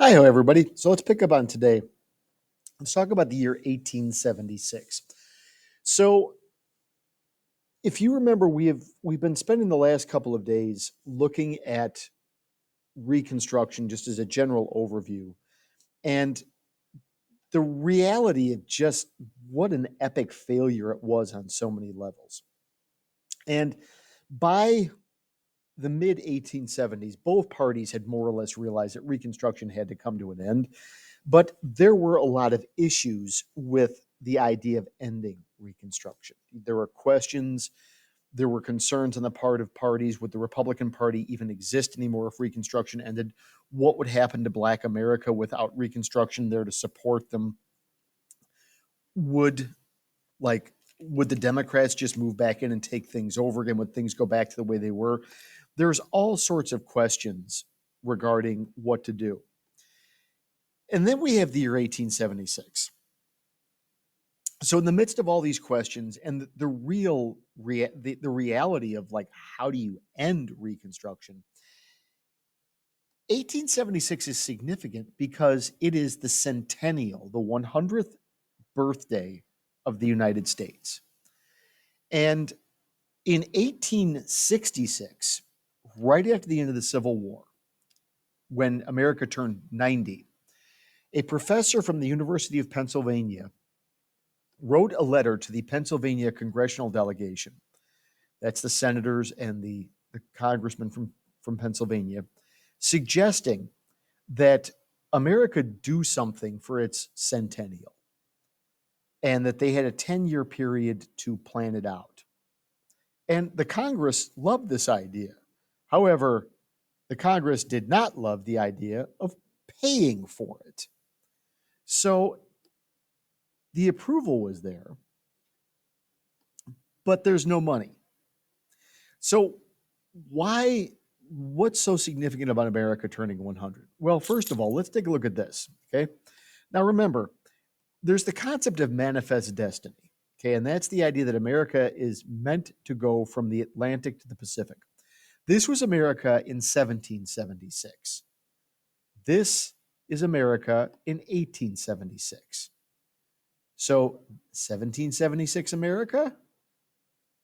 Hi, everybody. So let's pick up on today. Let's talk about the year 1876. So, if you remember, we've been spending the last couple of days looking at Reconstruction just as a general overview, and the reality of just what an epic failure it was on so many levels. And by the mid 1870s, both parties had more or less realized that Reconstruction had to come to an end. But there were a lot of issues with the idea of ending Reconstruction. There were questions, there were concerns on the part of parties. Would the Republican Party even exist anymore if Reconstruction ended? What would happen to Black America without Reconstruction there to support them? Would like would the Democrats just move back in and take things over again? Would things go back to the way they were? There's all sorts of questions regarding what to do. And then we have the year 1876. So in the midst of all these questions and the reality of like how do you end Reconstruction, 1876 is significant because it is the centennial, the 100th birthday of the United States. And in 1866, right after the end of the Civil War, when America turned 90, a professor from the University of Pennsylvania wrote a letter to the Pennsylvania congressional delegation. That's the senators and the congressmen from Pennsylvania, suggesting that America do something for its centennial and that they had a 10-year period to plan it out. And the Congress loved this idea. However, the Congress did not love the idea of paying for it. So the approval was there, but there's no money. So what's so significant about America turning 100? Well, first of all, let's take a look at this, okay? Now remember, there's the concept of manifest destiny, okay? And that's the idea that America is meant to go from the Atlantic to the Pacific. This was America in 1776. This is America in 1876. So 1776 America,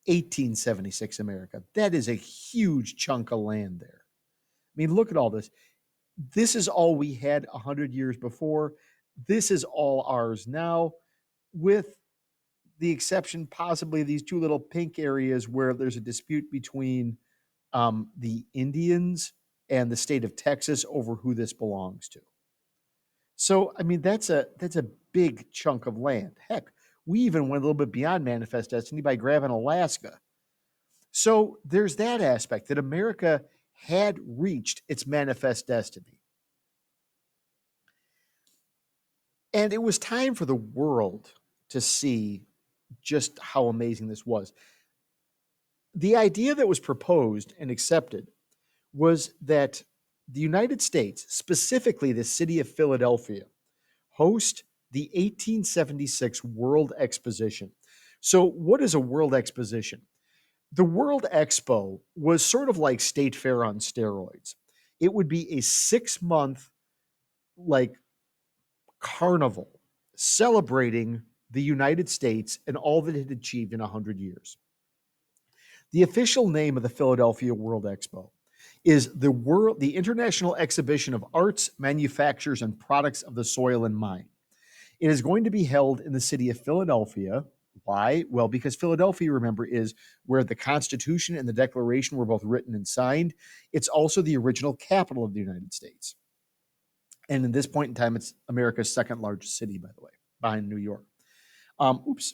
1876 America. That is a huge chunk of land there. I mean, look at all this. This is all we had 100 years before. This is all ours now, with the exception possibly of these two little pink areas where there's a dispute between the Indians and the state of Texas over who this belongs to. So, I mean, that's a big chunk of land. Heck, we even went a little bit beyond manifest destiny by grabbing Alaska. So there's that aspect that America had reached its manifest destiny. And it was time for the world to see just how amazing this was. The idea that was proposed and accepted was that the United States, specifically the city of Philadelphia, host the 1876 World Exposition. So, what is a World Exposition? The World Expo was sort of like State Fair on steroids. It would be a 6 month like carnival celebrating the United States and all that it had achieved in 100 years. The official name of the Philadelphia World Expo is the International Exhibition of Arts, Manufactures, and Products of the Soil and Mine. It is going to be held in the city of Philadelphia. Why? Well, because Philadelphia, remember, is where the Constitution and the Declaration were both written and signed. It's also the original capital of the United States. And at this point in time, it's America's second largest city, by the way, behind New York. Oops.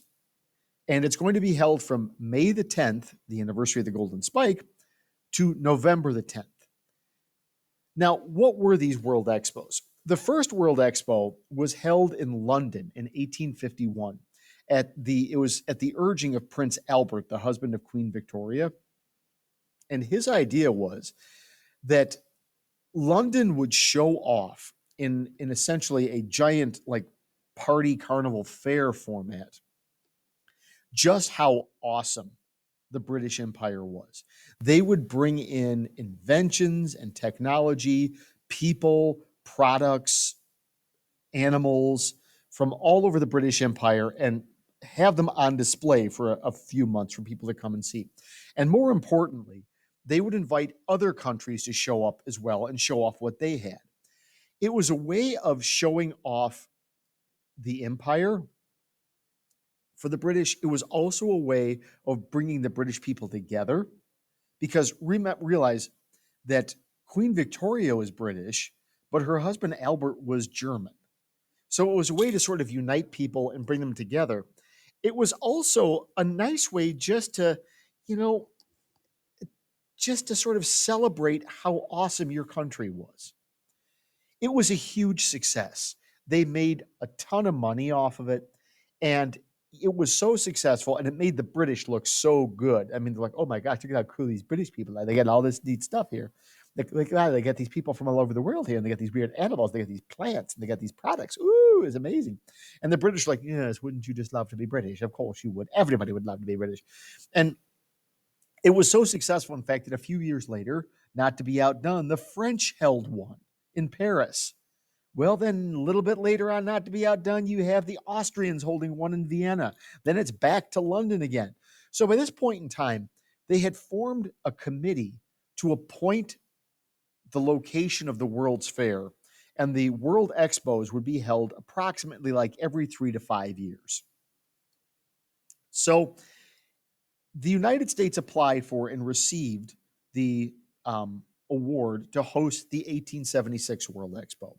And it's going to be held from May the 10th, the anniversary of the Golden Spike, to November the 10th. Now, what were these World Expos? The first World Expo was held in London in 1851. It was at the urging of Prince Albert, the husband of Queen Victoria. And his idea was that London would show off in essentially a giant like party carnival fair format just how awesome the British Empire was. They would bring in inventions and technology, people, products, animals from all over the British Empire and have them on display for a few months for people to come and see. And more importantly, they would invite other countries to show up as well and show off what they had. It was a way of showing off the empire for the British. It was also a way of bringing the British people together because realize that Queen Victoria was British, but her husband Albert was German. So it was a way to sort of unite people and bring them together. It was also a nice way you know, just to sort of celebrate how awesome your country was. It was a huge success. They made a ton of money off of it, and it was so successful, and it made the British look so good. I mean, they're like, oh my gosh, look at how cool these British people are. They got all this neat stuff here. They got these people from all over the world here, and they got these weird animals, they got these plants, and they got these products. Ooh, it's amazing. And the British are like, yes, wouldn't you just love to be British? Of course you would. Everybody would love to be British. And it was so successful, in fact, that a few years later, not to be outdone, the French held one in Paris. Well, then a little bit later on, not to be outdone, you have the Austrians holding one in Vienna. Then it's back to London again. So by this point in time, they had formed a committee to appoint the location of the World's Fair, and the World Expos would be held approximately like every 3 to 5 years. So the United States applied for and received the award to host the 1876 World Expo.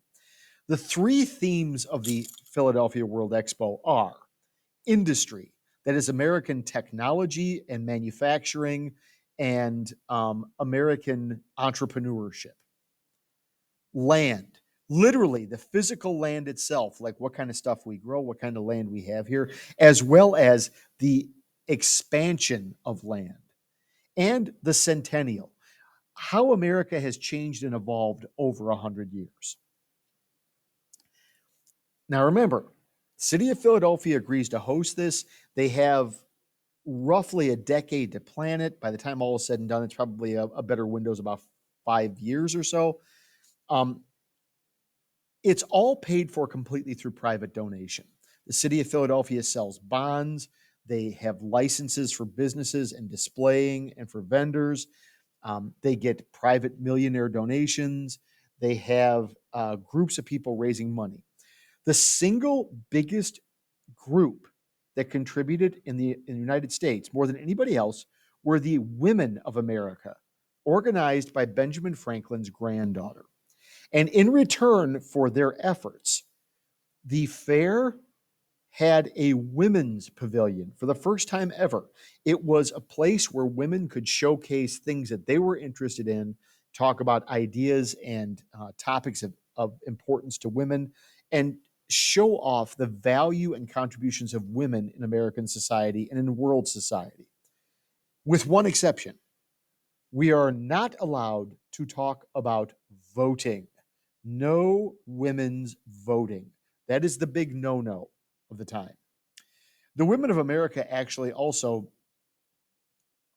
The three themes of the Philadelphia World Expo are industry, that is American technology and manufacturing and American entrepreneurship; land, literally the physical land itself, like what kind of stuff we grow, what kind of land we have here, as well as the expansion of land; and the centennial, how America has changed and evolved over 100 years. Now, remember, City of Philadelphia agrees to host this. They have roughly a decade to plan it. By the time all is said and done, it's probably a better window is about 5 years or so. Um, it's all paid for completely through private donation. The City of Philadelphia sells bonds. They have licenses for businesses and displaying and for vendors. They get private millionaire donations. They have groups of people raising money. The single biggest group that contributed in the United States more than anybody else were the Women of America, organized by Benjamin Franklin's granddaughter. And in return for their efforts, the fair had a women's pavilion for the first time ever. It was a place where women could showcase things that they were interested in, talk about ideas and topics of importance to women, and show off the value and contributions of women in American society and in world society. With one exception, we are not allowed to talk about voting. No women's voting. That is the big no no of the time. The Women of America actually also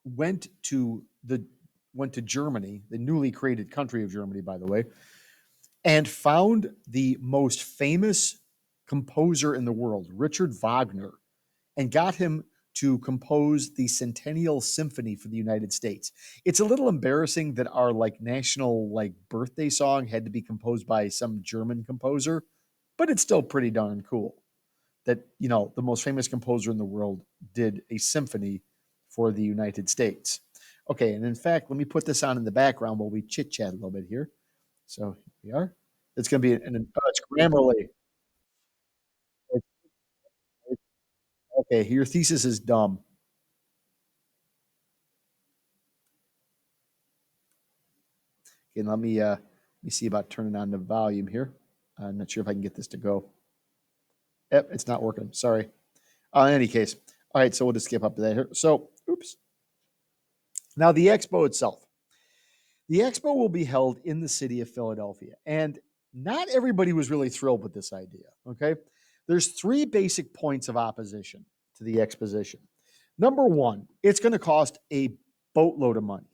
went to the went to Germany, the newly created country of Germany, by the way, and found the most famous composer in the world, Richard Wagner, and got him to compose the Centennial Symphony for the United States. It's a little embarrassing that our like national like birthday song had to be composed by some German composer, but it's still pretty darn cool that the most famous composer in the world did a symphony for the United States. Okay, and in fact, let me put this on in the background while we chit chat a little bit here. So here we are. It's going to be it's Grammarly. Okay, your thesis is dumb. Okay, let me see about turning on the volume here. I'm not sure if I can get this to go. Yep, it's not working. Sorry. In any case, all right. So we'll just skip up to that here. So, oops. Now the expo itself. The expo will be held in the city of Philadelphia, and not everybody was really thrilled with this idea. Okay, there's three basic points of opposition to the exposition. Number one, it's going to cost a boatload of money.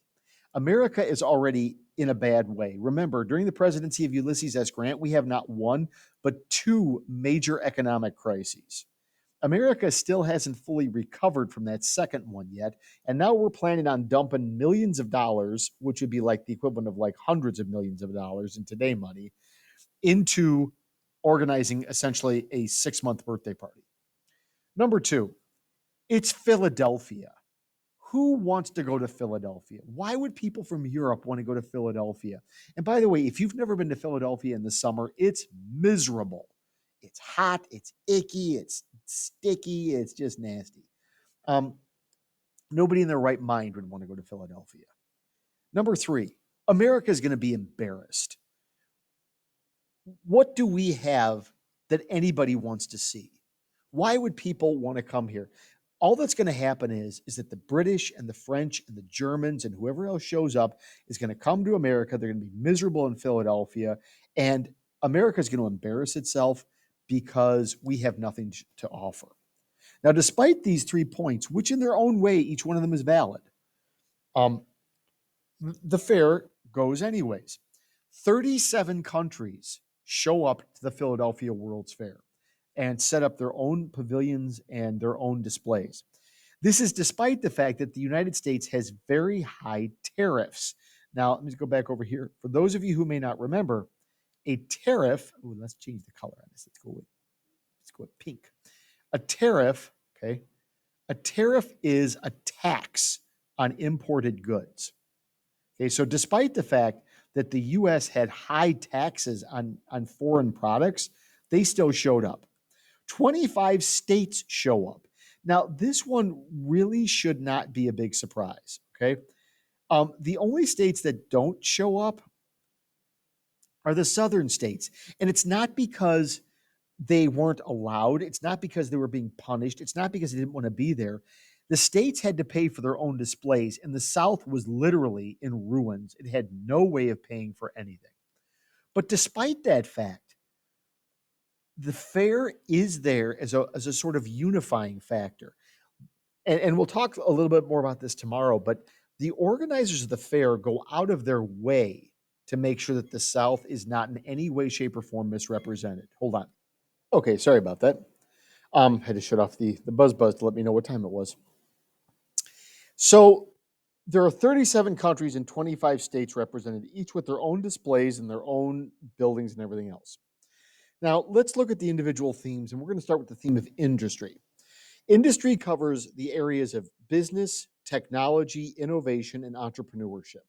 America is already in a bad way. Remember, during the presidency of Ulysses S. Grant, we have not one, but two major economic crises. America still hasn't fully recovered from that second one yet. And now we're planning on dumping millions of dollars, which would be like the equivalent of like hundreds of millions of dollars in today money, into organizing essentially a 6-month birthday party. Number two, it's Philadelphia. Who wants to go to Philadelphia? Why would people from Europe want to go to Philadelphia? And by the way, if you've never been to Philadelphia in the summer, it's miserable. It's hot, it's icky, it's sticky, it's just nasty. Um, Nobody in their right mind would want to go to Philadelphia. Number three, America is going to be embarrassed. What do we have that anybody wants to see? Why would people want to come here? All that's going to happen is that the British and the French and the Germans and whoever else shows up is going to come to America. They're going to be miserable in Philadelphia, and America is going to embarrass itself because we have nothing to offer. Now, despite these 3 points, which in their own way, each one of them is valid, um, the fair goes anyways. 37 countries show up to the Philadelphia World's Fair and set up their own pavilions and their own displays. This is despite the fact that the United States has very high tariffs. Now, let me go back over here. For those of you who may not remember, a tariff, let's change the color on this. Let's go with pink. A tariff, okay? A tariff is a tax on imported goods. Okay, so despite the fact that the US had high taxes on foreign products, they still showed up. 25 states show up. Now, this one really should not be a big surprise, okay? The only states that don't show up are the southern states. And it's not because they weren't allowed. It's not because they were being punished. It's not because they didn't want to be there. The states had to pay for their own displays, and the South was literally in ruins. It had no way of paying for anything. But despite that fact, the fair is there as a sort of unifying factor. And we'll talk a little bit more about this tomorrow, but the organizers of the fair go out of their way to make sure that the South is not in any way, shape, or form misrepresented. Hold on. Okay, sorry about that. Had to shut off the buzz to let me know what time it was. So there are 37 countries and 25 states represented, each with their own displays and their own buildings and everything else. Now, let's look at the individual themes, and we're going to start with the theme of industry. Industry covers the areas of business, technology, innovation, and entrepreneurship.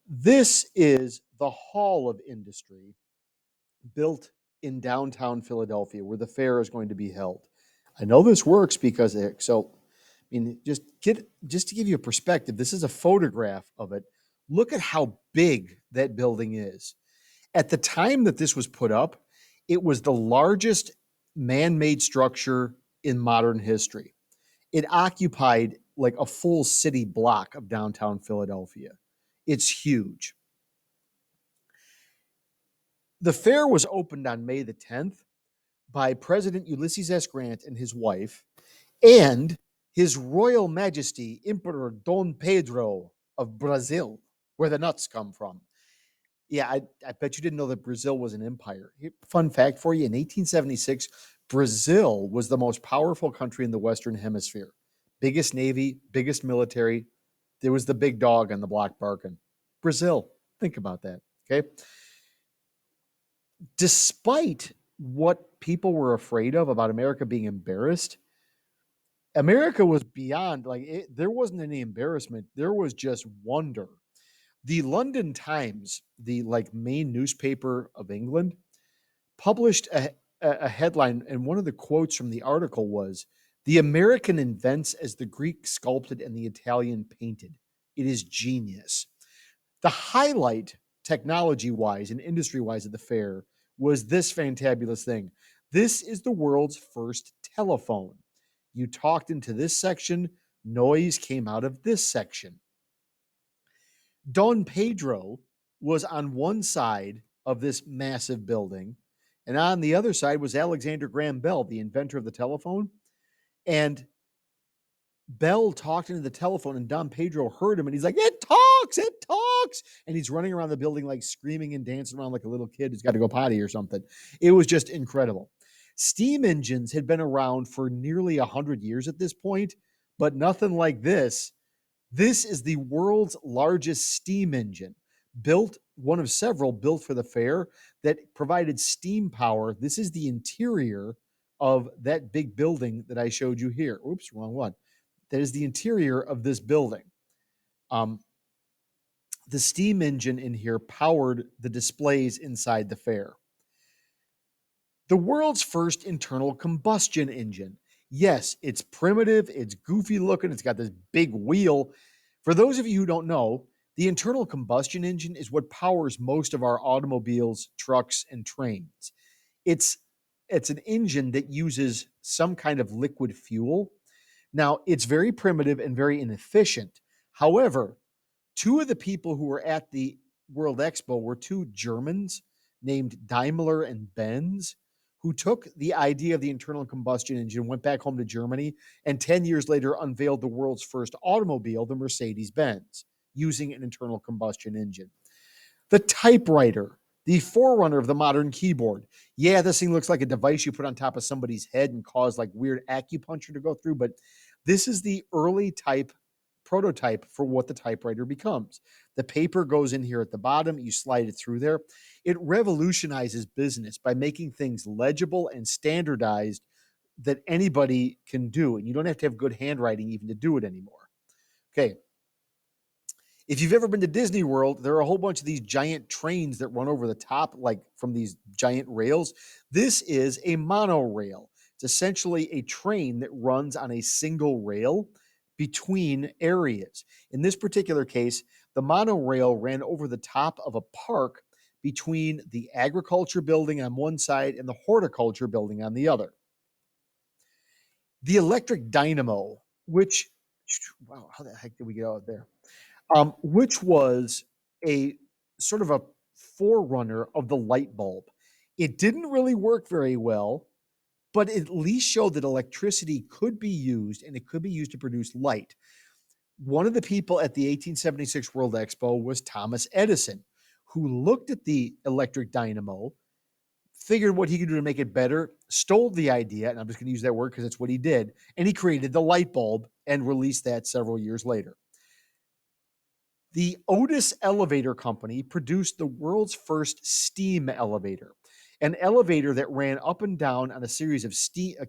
This is the Hall of Industry built in downtown Philadelphia, where the fair is going to be held. I know this works because just to give you a perspective, this is a photograph of it. Look at how big that building is. At the time that this was put up, it was the largest man-made structure in modern history. It occupied like a full city block of downtown Philadelphia. It's huge. The fair was opened on May the 10th by President Ulysses S. Grant and his wife, and His Royal Majesty Emperor Dom Pedro of Brazil, where the nuts come from. Yeah, I bet you didn't know that Brazil was an empire. Fun fact for you, in 1876, Brazil was the most powerful country in the Western Hemisphere. Biggest navy, biggest military. There was the big dog on the block barking. Brazil, think about that, okay? Despite what people were afraid of about America being embarrassed, America was beyond, there wasn't any embarrassment. There was just wonder. The London Times, the main newspaper of England, published a headline, and one of the quotes from the article was, "The American invents as the Greek sculpted and the Italian painted. It is genius." The highlight, technology-wise and industry-wise, of the fair was this fantabulous thing. This is the world's first telephone. You talked into this section, noise came out of this section. Don Pedro was on one side of this massive building, and on the other side was Alexander Graham Bell, the inventor of the telephone. And Bell talked into the telephone and Don Pedro heard him and he's like, it talks. And he's running around the building, like screaming and dancing around like a little kid who's got to go potty or something. It was just incredible. Steam engines had been around for nearly 100 years at this point, but nothing like this. This is the world's largest steam engine, built one of several built for the fair that provided steam power. This is the interior of that big building that I showed you here. Oops, wrong one. That is the interior of this building. Um, the steam engine in here powered the displays inside the fair. The world's first internal combustion engine. Yes, it's primitive, it's goofy looking, it's got this big wheel. For those of you who don't know, the internal combustion engine is what powers most of our automobiles, trucks, and trains. It's it's an engine that uses some kind of liquid fuel. Now, it's very primitive and very inefficient. However, two of the people who were at the World Expo were two Germans named Daimler and Benz, who took the idea of the internal combustion engine, went back home to Germany, and 10 years later unveiled the world's first automobile, the Mercedes Benz, using an internal combustion engine. The typewriter, the forerunner of the modern keyboard. Yeah, this thing looks like a device you put on top of somebody's head and cause like weird acupuncture to go through, but this is the early type prototype for what the typewriter becomes. The paper goes in here at the bottom, you slide it through there. It revolutionizes business by making things legible and standardized that anybody can do. And you don't have to have good handwriting even to do it anymore. Okay, if you've ever been to Disney World, there are a whole bunch of these giant trains that run over the top, like from these giant rails. This is a monorail. It's essentially a train that runs on a single rail between areas. In this particular case, the monorail ran over the top of a park between the agriculture building on one side and the horticulture building on the other. The electric dynamo, which, wow, how the heck did we get out there? Which was a sort of a forerunner of the light bulb. It didn't really work very well, but it at least showed that electricity could be used and it could be used to produce light. One of the people at the 1876 World Expo was Thomas Edison, who looked at the electric dynamo, figured what he could do to make it better, stole the idea, and I'm just going to use that word because it's what he did, and he created the light bulb and released that several years later. The Otis Elevator Company produced the world's first steam elevator, an elevator that ran up and down on a series of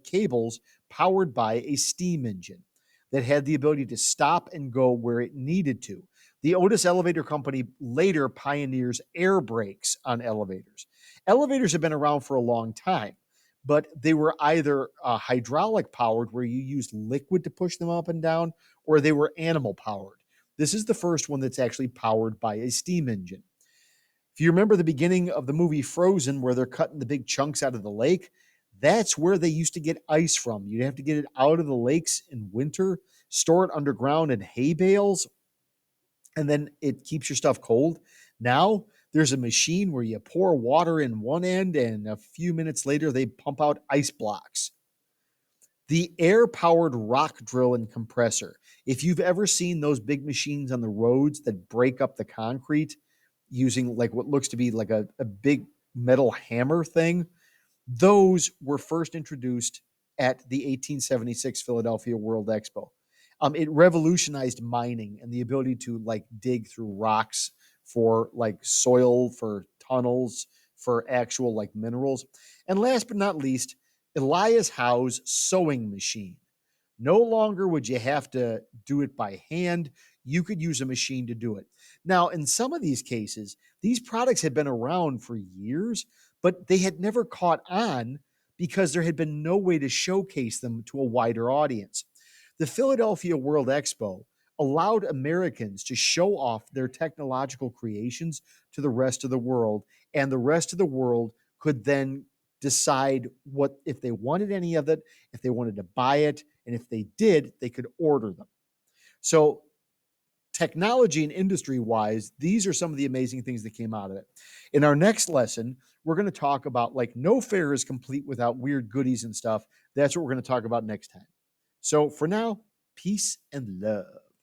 cables powered by a steam engine that had the ability to stop and go where it needed to. The Otis Elevator Company later pioneers air brakes on elevators. Elevators have been around for a long time, but they were either hydraulic powered, where you used liquid to push them up and down, or they were animal powered. This is the first one that's actually powered by a steam engine. If you remember the beginning of the movie Frozen, where they're cutting the big chunks out of the lake, that's where they used to get ice from. You'd have to get it out of the lakes in winter, store it underground in hay bales, and then it keeps your stuff cold. Now there's a machine where you pour water in one end, and a few minutes later, they pump out ice blocks. The air-powered rock drill and compressor. If you've ever seen those big machines on the roads that break up the concrete using like what looks to be like a big metal hammer thing, those were first introduced at the 1876 Philadelphia World Expo. It revolutionized mining and the ability to like dig through rocks for like soil, for tunnels, for actual like minerals. And last but not least, Elias Howe's sewing machine. No longer would you have to do it by hand. You could use a machine to do it. Now, in some of these cases, these products had been around for years, but they had never caught on because there had been no way to showcase them to a wider audience. The Philadelphia World Expo allowed Americans to show off their technological creations to the rest of the world, and the rest of the world could then decide what if they wanted any of it, if they wanted to buy it, and if they did, they could order them. So technology and industry wise, these are some of the amazing things that came out of it. In our next lesson, we're going to talk about like no fair is complete without weird goodies and stuff. That's what we're going to talk about next time. So for now, Peace and love.